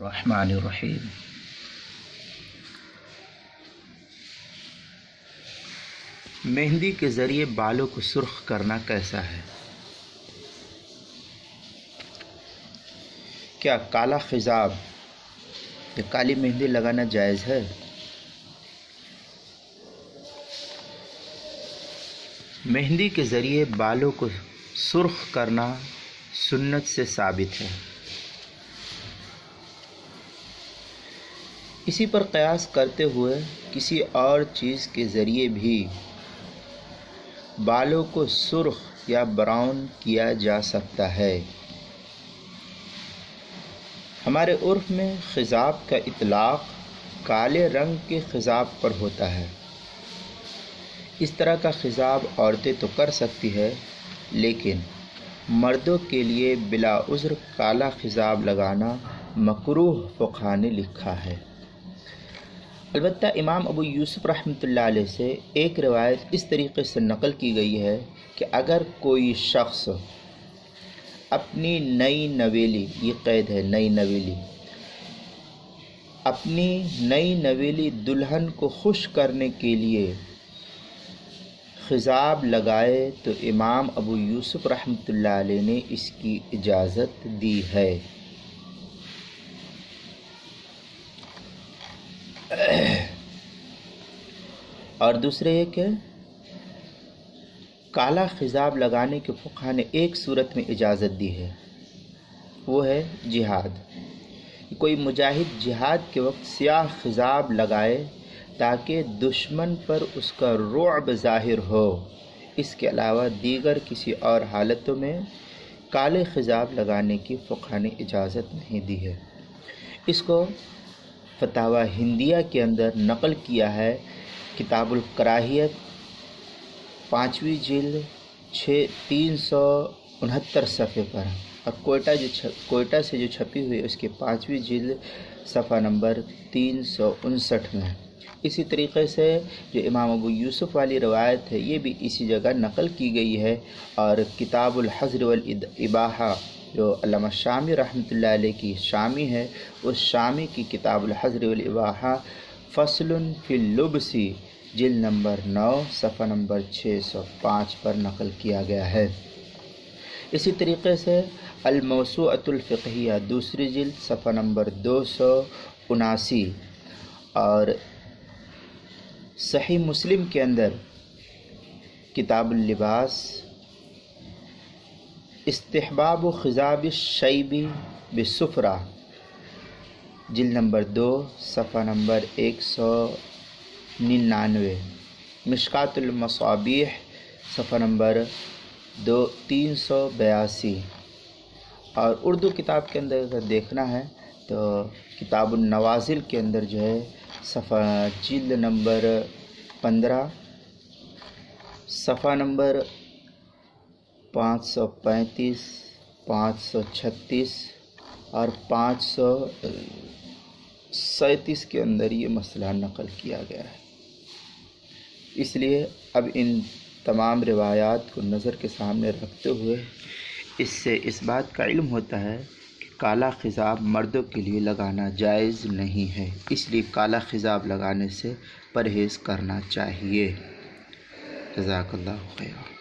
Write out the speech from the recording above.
الرحمن الرحیم۔ مہندی کے ذریعے بالوں کو سرخ کرنا کیسا ہے؟ کیا کالا خضاب یا کالی مہندی لگانا جائز ہے؟ مہندی کے ذریعے بالوں کو سرخ کرنا سنت سے ثابت ہے۔ اسی پر قیاس کرتے ہوئے کسی اور چیز کے ذریعے بھی بالوں کو سرخ یا براؤن کیا جا سکتا ہے۔ ہمارے عرف میں خضاب کا اطلاق کالے رنگ کے خضاب پر ہوتا ہے۔ اس طرح کا خضاب عورتیں تو کر سکتی ہے، لیکن مردوں کے لیے بلا عذر کالا خضاب لگانا مکروہ فقہا نے لکھا ہے۔ البتہ امام ابو یوسف رحمۃ اللہ علیہ سے ایک روایت اس طریقے سے نقل کی گئی ہے کہ اگر کوئی شخص اپنی نئی نویلی، یہ قید ہے نئی نویلی، اپنی نئی نویلی دلہن کو خوش کرنے کے لیے خضاب لگائے تو امام ابو یوسف رحمۃ اللہ علیہ نے اس کی اجازت دی ہے۔ اور دوسرے یہ کہ کالا خضاب لگانے کے فقہا نے ایک صورت میں اجازت دی ہے، وہ ہے جہاد۔ کوئی مجاہد جہاد کے وقت سیاہ خضاب لگائے تاکہ دشمن پر اس کا رعب ظاہر ہو۔ اس کے علاوہ دیگر کسی اور حالتوں میں کالے خضاب لگانے کی فقہا نے اجازت نہیں دی ہے۔ اس کو فتاوی ہندیہ کے اندر نقل کیا ہے، کتاب الکراہیت 5ویں جلد 369 صفحے پر، اور کوئٹہ سے جو چھپی ہوئی اس کے 5ویں جلد صفحہ نمبر 359 میں۔ اسی طریقے سے جو امام ابو یوسف والی روایت ہے یہ بھی اسی جگہ نقل کی گئی ہے، اور کتاب الحظر والاباحہ جو علامہ شامی رحمۃ اللہ علیہ کی شامی ہے، اس شامی کی کتاب الحظر والاباحہ فصل فی اللبس جلد نمبر 9 صفحہ نمبر 605 پر نقل کیا گیا ہے۔ اسی طریقے سے الموسوعۃ الفقہیہ 2 جلد صفحہ نمبر 279 اور صحیح مسلم کے اندر کتاب اللباس استحباب خضاب الشیب بالسفرہ جلد نمبر 2 صفحہ نمبر 199، مشکات المصابیح صفحہ نمبر 382، اور اردو کتاب کے اندر اگر دیکھنا ہے تو کتاب النوازل کے اندر جو ہے صفحہ جلد نمبر 15 صفحہ نمبر 535، 536 اور 537 کے اندر یہ مسئلہ نقل کیا گیا ہے۔ اس لیے اب ان تمام روایات کو نظر کے سامنے رکھتے ہوئے اس سے اس بات کا علم ہوتا ہے کہ کالا خضاب مردوں کے لیے لگانا جائز نہیں ہے، اس لیے کالا خضاب لگانے سے پرہیز کرنا چاہیے۔ جزاک اللہ خیر۔